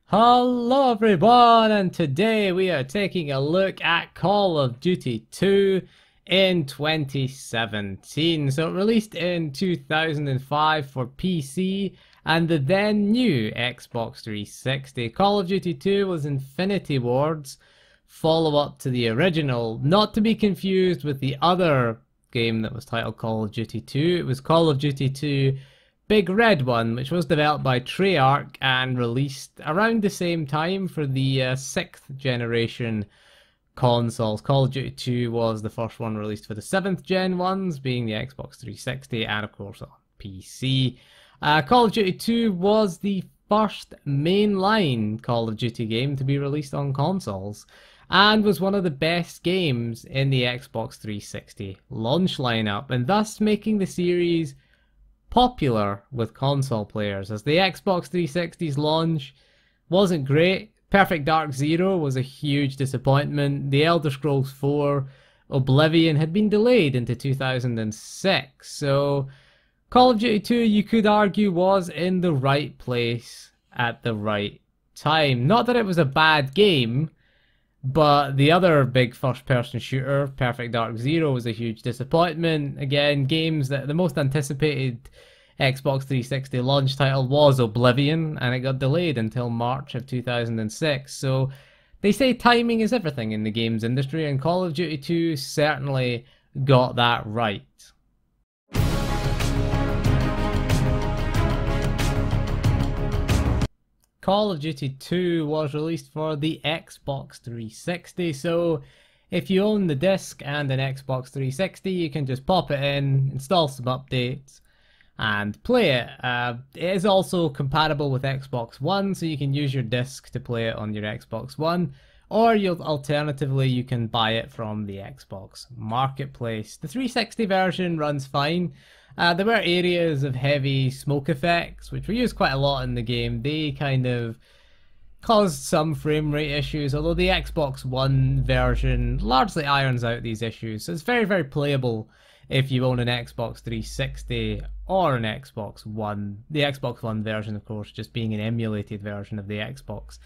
Hello everyone, and today we are taking a look at Call of Duty 2 in 2017. So it released in 2005 for PC and the then new Xbox 360. Call of Duty 2 was Infinity Ward's follow-up to the original, not to be confused with the other game that was titled Call of Duty 2. It was Call of Duty 2 Big Red One, which was developed by Treyarch and released around the same time for the 6th generation consoles. Call of Duty 2 was the first one released for the 7th gen ones, being the Xbox 360 and of course on PC. Call of Duty 2 was the first mainline Call of Duty game to be released on consoles, and was one of the best games in the Xbox 360 launch lineup, and thus making the series popular with console players, as the Xbox 360's launch wasn't great. Perfect Dark Zero was a huge disappointment. The Elder Scrolls 4 Oblivion had been delayed into 2006, so Call of Duty 2, you could argue, was in the right place at the right time. Not that it was a bad game, but the other big first-person shooter, Perfect Dark Zero, was a huge disappointment. Again, games that the most anticipated Xbox 360 launch title was Oblivion, and it got delayed until March of 2006. So they say timing is everything in the games industry, and Call of Duty 2 certainly got that right. Call of Duty 2 was released for the Xbox 360, so if you own the disc and an Xbox 360, you can just pop it in, install some updates, and play it. It is also compatible with Xbox One, so you can use your disc to play it on your Xbox One, or alternatively you can buy it from the Xbox Marketplace. The 360 version runs fine. There were areas of heavy smoke effects, which were used quite a lot in the game. They kind of caused some frame rate issues, although the Xbox One version largely irons out these issues. So it's very, very playable if you own an Xbox 360 or an Xbox One. The Xbox One version, of course, just being an emulated version of the Xbox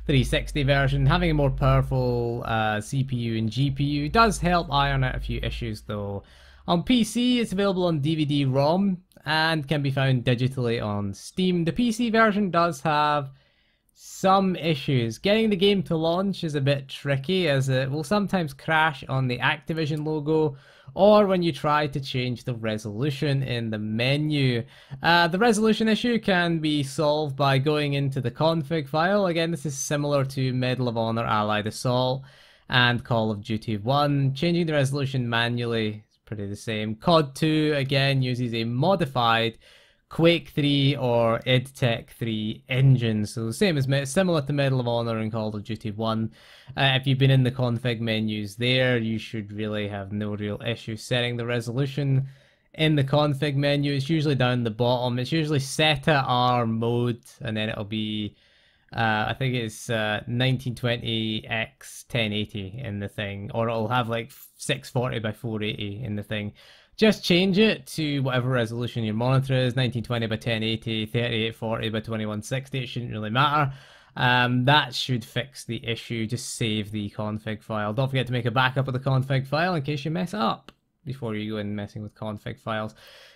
360 version. Having a more powerful CPU and GPU does help iron out a few issues, though. On PC, it's available on DVD-ROM and can be found digitally on Steam. The PC version does have some issues. Getting the game to launch is a bit tricky, as it will sometimes crash on the Activision logo, or when you try to change the resolution in the menu. The resolution issue can be solved by going into the config file. Again, this is similar to Medal of Honor Allied Assault and Call of Duty 1. Changing the resolution manually, pretty the same. COD 2 again uses a modified Quake 3 or id Tech 3 engine, so the same as similar to Medal of Honor and Call of Duty 1. If you've been in the config menus there, you should really have no real issue setting the resolution in the config menu. It's usually down the bottom. It's usually set at R mode, and then it'll be I think it's 1920 x 1080 in the thing, or it'll have like 640 by 480 in the thing. Just change it to whatever resolution your monitor is, 1920 by 1080, 3840 by 2160, it shouldn't really matter. That should fix the issue. Just save the config file. Don't forget to make a backup of the config file in case you mess it up before you go in messing with config files.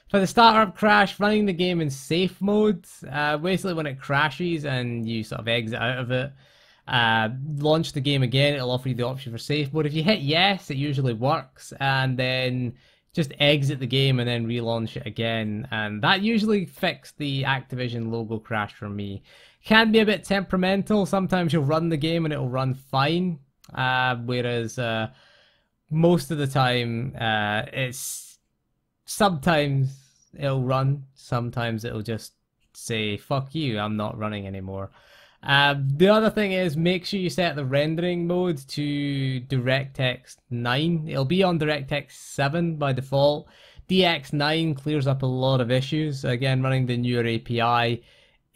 For the startup crash, running the game in safe mode, basically when it crashes and you sort of exit out of it, launch the game again, it'll offer you the option for safe mode. If you hit yes, it usually works, and then just exit the game and then relaunch it again, and that usually fixed the Activision logo crash for me. Can be a bit temperamental. Sometimes you'll run the game and it'll run fine, whereas most of the time it's sometimes it'll run, sometimes it'll just say fuck you, I'm not running anymore. The other thing is, make sure you set the rendering mode to DirectX 9. It'll be on DirectX 7 by default. DX9 clears up a lot of issues. Again, running the newer API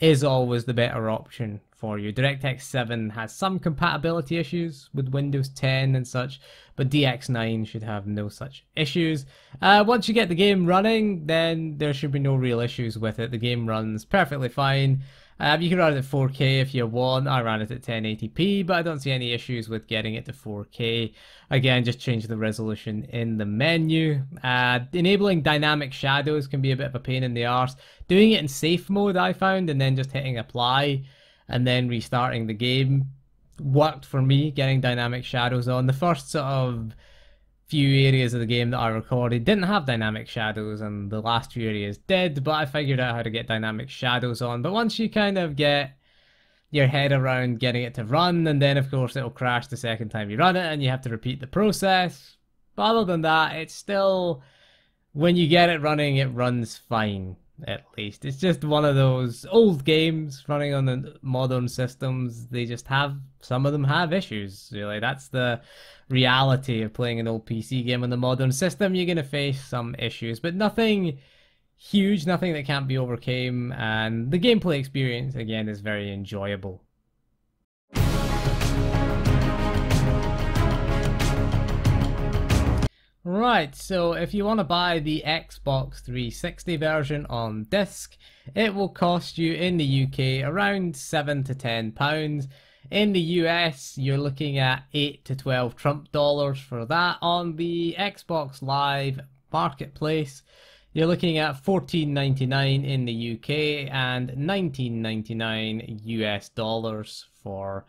is always the better option for you. DirectX 7 has some compatibility issues with Windows 10 and such, but DX9 should have no such issues. Once you get the game running, then there should be no real issues with it. The game runs perfectly fine. You can run it at 4K if you want. I ran it at 1080p, but I don't see any issues with getting it to 4K. Again, just change the resolution in the menu. Enabling dynamic shadows can be a bit of a pain in the arse. Doing it in safe mode, I found, and then just hitting apply and then restarting the game worked for me, getting dynamic shadows on. The first sort of few areas of the game that I recorded didn't have dynamic shadows, and the last few areas did, but I figured out how to get dynamic shadows on. But once you kind of get your head around getting it to run, and then of course it'll crash the second time you run it and you have to repeat the process. But other than that, it's still, when you get it running, it runs fine. At least it's just one of those old games running on the modern systems. They just have, some of them have issues, really. That's the reality of playing an old PC game on the modern system. You're going to face some issues, but nothing huge, nothing that can't be overcome, and the gameplay experience again is very enjoyable. Right, so if you want to buy the Xbox 360 version on disc, it will cost you in the UK around £7 to £10. In the US, you're looking at 8 to 12 Trump dollars for that. On the Xbox Live Marketplace, you're looking at $14.99 in the UK and $19.99 US dollars for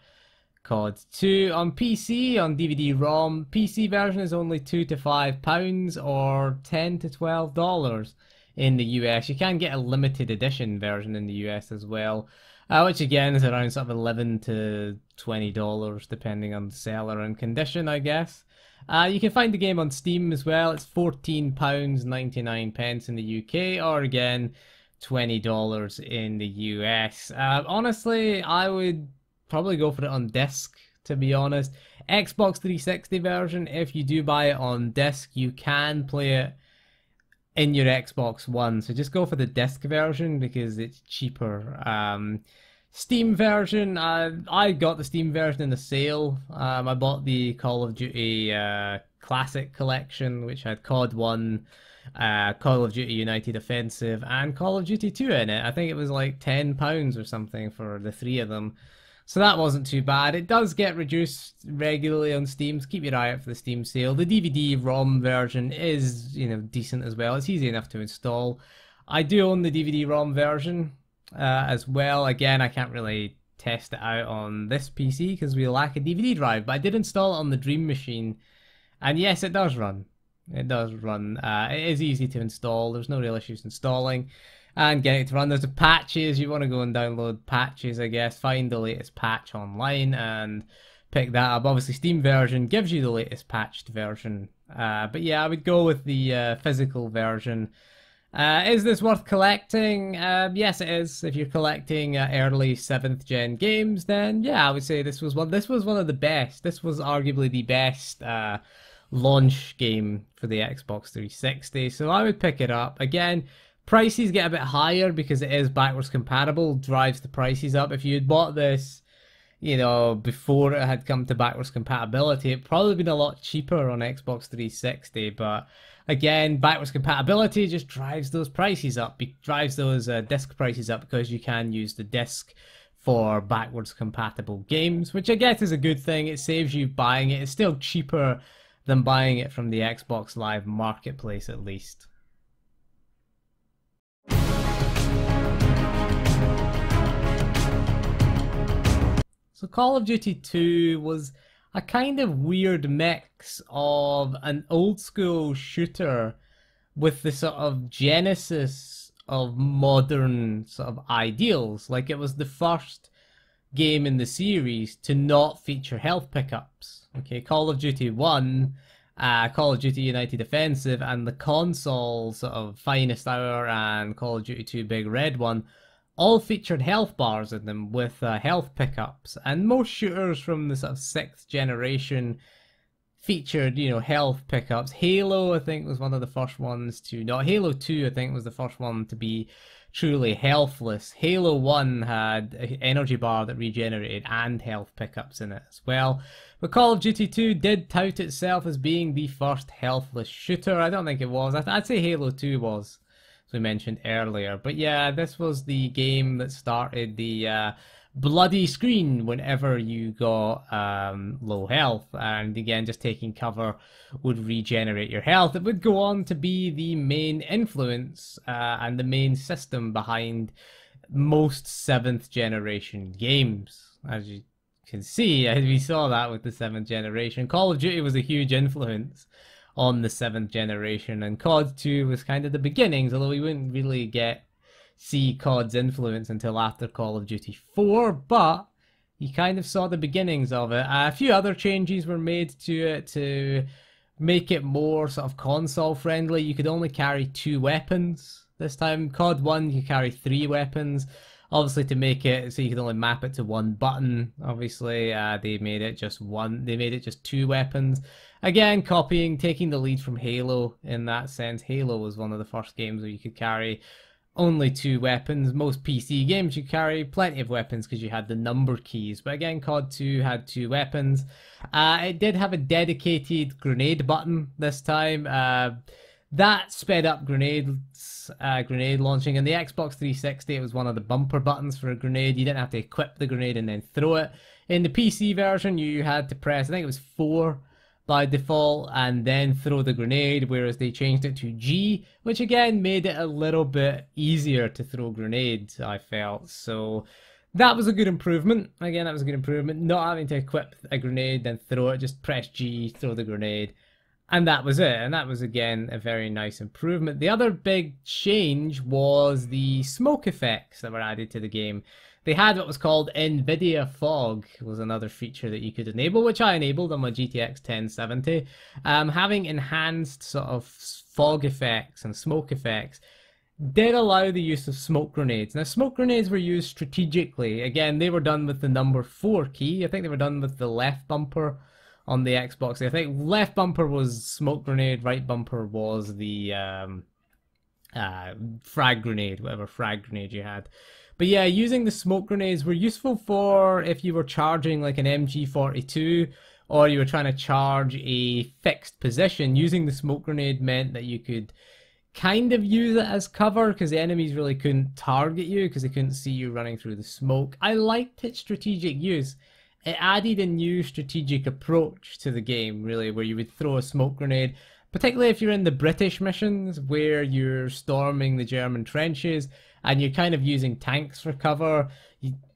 COD 2. On PC, on DVD-ROM, PC version is only £2 to £5 or $10 to $12 in the US. You can get a limited edition version in the US as well, which again is around sort of $11 to $20 depending on the seller and condition, I guess. You can find the game on Steam as well. It's £14.99 in the UK, or again $20 in the US. Honestly, I would probably go for it on disc, to be honest. Xbox 360 version, if you do buy it on disc, you can play it in your Xbox One, so just go for the disc version because it's cheaper. Steam version, I got the Steam version in the sale. I bought the Call of Duty Classic Collection, which had COD 1, Call of Duty United Offensive, and Call of Duty 2 in it. I think it was like £10 or something for the three of them. So that wasn't too bad. It does get reduced regularly on Steam, so keep your eye out for the Steam sale. The DVD-ROM version is, decent as well. It's easy enough to install. I do own the DVD-ROM version as well. Again, I can't really test it out on this PC because we lack a DVD drive, but I did install it on the Dream Machine, and yes, it does run. It does run. It is easy to install. There's no real issues installing and getting it to run. There's the patches. You want to go and download patches, I guess. Find the latest patch online and pick that up. Obviously, Steam version gives you the latest patched version. But yeah, I would go with the physical version. Is this worth collecting? Yes, it is. If you're collecting early 7th gen games, then yeah, I would say this was one of the best. This was arguably the best launch game for the Xbox 360. So I would pick it up. Again, prices get a bit higher because it is backwards compatible, drives the prices up. If you had bought this, before it had come to backwards compatibility, it'd probably been a lot cheaper on Xbox 360. But again, backwards compatibility just drives those prices up, drives those disc prices up, because you can use the disc for backwards compatible games, which I guess is a good thing. It saves you buying it. It's still cheaper than buying it from the Xbox Live Marketplace, at least. So Call of Duty 2 was a kind of weird mix of an old school shooter with the sort of genesis of modern sort of ideals. Like, it was the first game in the series to not feature health pickups. Okay, Call of Duty 1, Call of Duty United Offensive, and the console sort of Finest Hour and Call of Duty 2 Big Red One all featured health bars in them with health pickups, and most shooters from the sort of 6th generation featured, health pickups. Halo, I think, was one of the first ones to not. Halo 2, I think, was the first one to be truly healthless. Halo 1 had an energy bar that regenerated and health pickups in it as well. But Call of Duty 2 did tout itself as being the first healthless shooter. I don't think it was. I'd say Halo 2 was. we mentioned earlier. But yeah, this was the game that started the bloody screen whenever you got low health, and again, just taking cover would regenerate your health. It would go on to be the main influence and the main system behind most 7th generation games. As you can see, we saw that with the 7th generation. Call of Duty was a huge influence on the 7th generation, and COD 2 was kind of the beginnings, although we wouldn't really see COD's influence until after Call of Duty 4, but you kind of saw the beginnings of it. A few other changes were made to it to make it more sort of console friendly. You could only carry 2 weapons this time. COD 1 you carry 3 weapons, obviously to make it so you could only map it to 1 button. Obviously they made it just 2 weapons. Again, taking the lead from Halo in that sense. Halo was one of the first games where you could carry only 2 weapons. Most PC games you carry plenty of weapons because you had the number keys, but again, COD 2 had 2 weapons. It did have a dedicated grenade button this time. That sped up grenade launching. In the Xbox 360, it was one of the bumper buttons for a grenade. You didn't have to equip the grenade and then throw it. In the PC version, you had to press, I think it was 4 by default, and then throw the grenade, whereas they changed it to G, which again made it a little bit easier to throw grenades, I felt. So that was a good improvement. Again, that was a good improvement. Not having to equip a grenade, then throw it, just press G, throw the grenade. And that was it. And that was, again, a very nice improvement. The other big change was the smoke effects that were added to the game. They had what was called NVIDIA Fog, was another feature that you could enable, which I enabled on my GTX 1070. Having enhanced sort of fog effects and smoke effects did allow the use of smoke grenades. Now, smoke grenades were used strategically. Again, they were done with the number 4 key. I think they were done with the left bumper on the Xbox. I think left bumper was smoke grenade, right bumper was the frag grenade, whatever frag grenade you had. But yeah, using the smoke grenades were useful for if you were charging like an MG42 or you were trying to charge a fixed position. Using the smoke grenade meant that you could kind of use it as cover because the enemies really couldn't target you because they couldn't see you running through the smoke. I liked its strategic use. It added a new strategic approach to the game, really, where you would throw a smoke grenade, particularly if you're in the British missions where you're storming the German trenches and you're kind of using tanks for cover.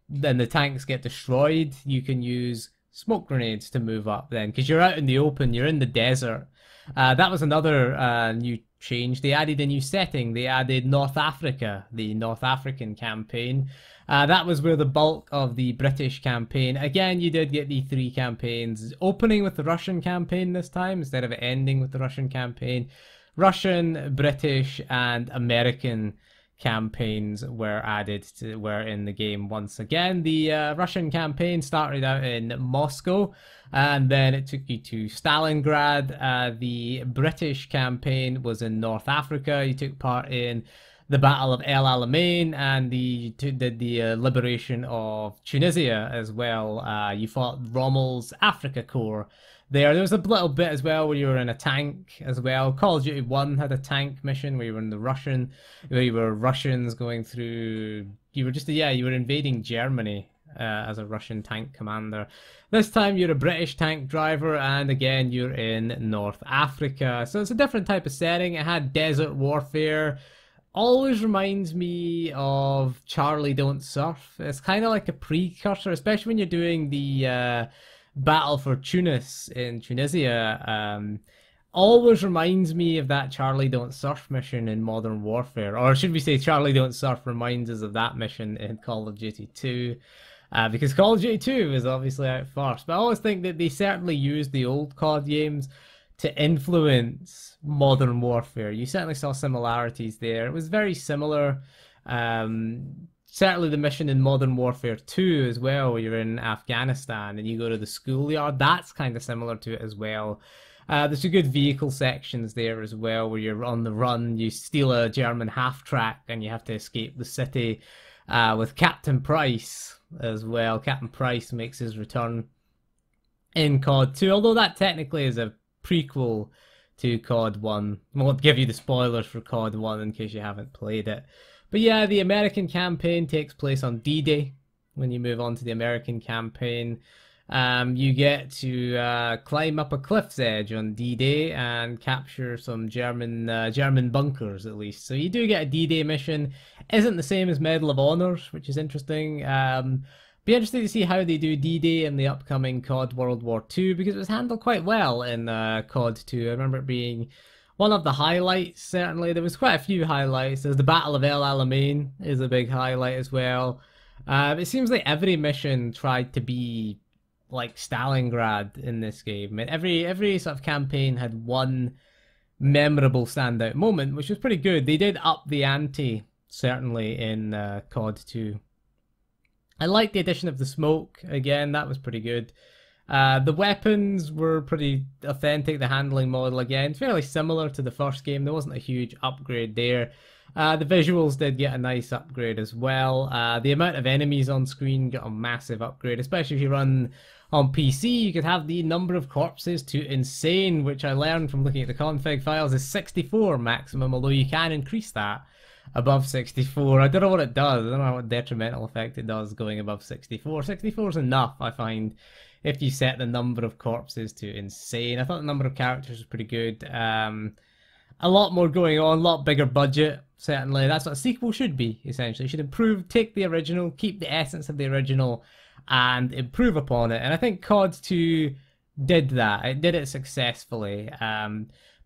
Then the tanks get destroyed. You can use smoke grenades to move up then, because you're out in the open, you're in the desert. That was another new change. They added a new setting. They added North Africa, the North African campaign. That was where the bulk of the British campaign. Again, you did get the 3 campaigns, opening with the Russian campaign this time instead of ending with the Russian campaign. Russian, British, and American campaigns were in the game once again. The Russian campaign started out in Moscow and then it took you to Stalingrad. The British campaign was in North Africa. You took part in the Battle of El Alamein and did the liberation of Tunisia as well. You fought Rommel's Africa Corps. There was a little bit as well where you were in a tank as well. Call of Duty 1 had a tank mission where you were in where you were Russians going through. You were invading Germany as a Russian tank commander. This time you're a British tank driver, and again you're in North Africa. So it's a different type of setting. It had desert warfare. Always reminds me of Charlie Don't Surf. It's kind of like a precursor, especially when you're doing the Battle for Tunis in Tunisia. Always reminds me of that Charlie Don't Surf mission in Modern Warfare. Or should we say Charlie Don't Surf reminds us of that mission in Call of Duty 2. Because Call of Duty 2 is obviously out first. But I always think that they certainly used the old COD games to influence Modern Warfare. You certainly saw similarities there. It was very similar. Certainly the mission in Modern Warfare 2 as well, where you're in Afghanistan and you go to the schoolyard, that's kind of similar to it as well. There's some good vehicle sections there as well, where you're on the run, you steal a German half-track and you have to escape the city with Captain Price as well. Captain Price makes his return in COD 2, although that technically is a prequel to COD 1. I won't give you the spoilers for COD 1 in case you haven't played it. But yeah, the American campaign takes place on D-Day. When you move on to the American campaign, you get to climb up a cliff's edge on D-Day and capture some German bunkers, at least. So you do get a D-Day mission. Isn't the same as Medal of Honors, which is interesting. Be interesting to see how they do D-Day in the upcoming COD World War II, because it was handled quite well in COD 2. I remember it being one of the highlights, certainly. There was quite a few highlights. There's the Battle of El Alamein is a big highlight as well. It seems like every mission tried to be like Stalingrad in this game. And every sort of campaign had one memorable standout moment, which was pretty good. They did up the ante, certainly, in COD 2. I like the addition of the smoke. Again, that was pretty good. The weapons were pretty authentic. The handling model, again, fairly similar to the first game. There wasn't a huge upgrade there. The visuals did get a nice upgrade as well. The amount of enemies on screen got a massive upgrade, especially if you run on PC. You could have the number of corpses to insane, which I learned from looking at the config files is 64 maximum, although you can increase that above 64. I don't know what it does. I don't know what detrimental effect it does going above 64. 64 is enough, I find, if you set the number of corpses to insane. I thought the number of characters was pretty good. A lot more going on, a lot bigger budget, certainly. That's what a sequel should be, essentially. It should improve, take the original, keep the essence of the original, and improve upon it. And I think COD 2 did that. It did it successfully.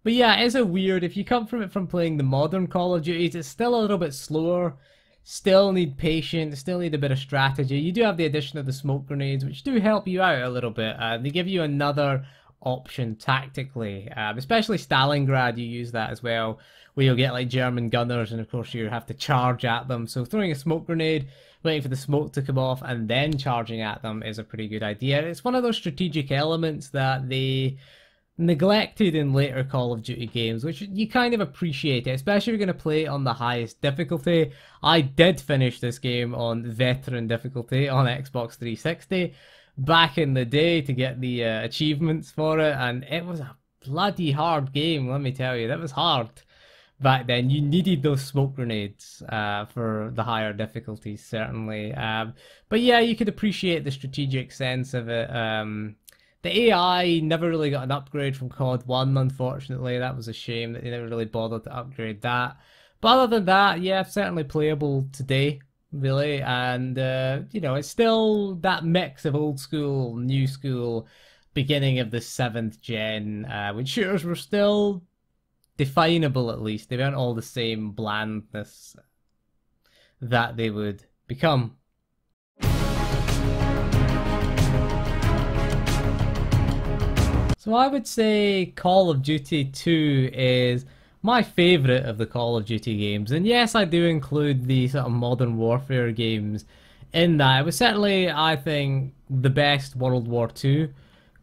But yeah, it is a weird, if you come from it from playing the modern Call of Duties, it's still a little bit slower. Still need patience, still need a bit of strategy. You do have the addition of the smoke grenades, which do help you out a little bit. They give you another option tactically, especially Stalingrad. You use that as well, where you'll get like German gunners, and of course you have to charge at them. So throwing a smoke grenade, waiting for the smoke to come off, and then charging at them is a pretty good idea. It's one of those strategic elements that they neglected in later Call of Duty games, which you kind of appreciate it, especially if you're going to play on the highest difficulty. I did finish this game on veteran difficulty on Xbox 360 back in the day to get the achievements for it, and it was a bloody hard game, let me tell you. That was hard back then. You needed those smoke grenades for the higher difficulties, certainly. But yeah, you could appreciate the strategic sense of it. The AI never really got an upgrade from COD 1, unfortunately. That was a shame that they never really bothered to upgrade that. But other than that, yeah, certainly playable today, really. And, you know, it's still that mix of old school, new school, beginning of the 7th gen, when shooters were still definable, at least. They weren't all the same blandness that they would become. So I would say Call of Duty 2 is my favourite of the Call of Duty games. And yes, I do include the sort of Modern Warfare games in that. It was certainly, I think, the best World War II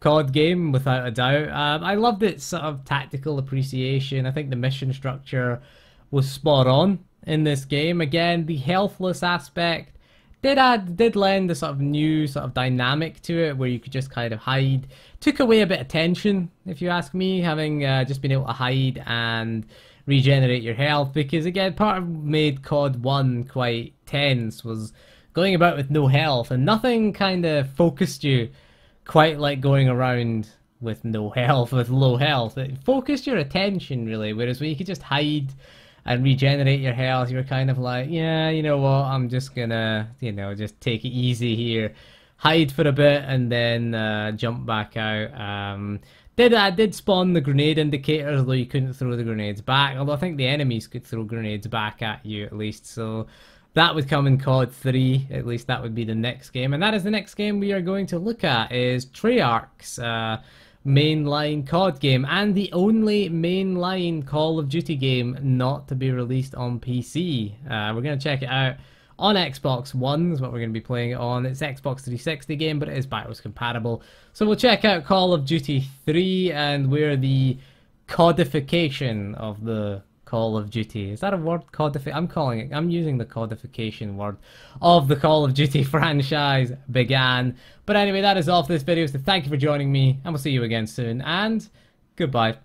COD game, without a doubt. I loved its sort of tactical appreciation. I think the mission structure was spot on in this game. Again, the healthless aspect did lend a sort of new sort of dynamic to it, where you could just kind of hide. Took away a bit of tension, if you ask me, having just been able to hide and regenerate your health, because again, part of what made COD 1 quite tense was going about with no health, and nothing kind of focused you quite like going around with no health, with low health. It focused your attention, really, whereas when you could just hide and regenerate your health, you were kind of like, yeah, you know what, I'm just gonna, you know, just take it easy here, hide for a bit, and then jump back out. Did spawn the grenade indicators, although you couldn't throw the grenades back, although I think the enemies could throw grenades back at you at least, so that would come in COD 3, at least that would be the next game. And that is the next game we are going to look at, is Treyarch's mainline COD game, and the only mainline Call of Duty game not to be released on PC. We're going to check it out on Xbox One, is what we're going to be playing it on. It's Xbox 360 game, but it is backwards compatible. So we'll check out Call of Duty 3, and we're the codification of the Call of Duty. Is that a word? I'm using the codification word of the Call of Duty franchise began. But anyway, that is all for this video, so thank you for joining me, and we'll see you again soon, and goodbye.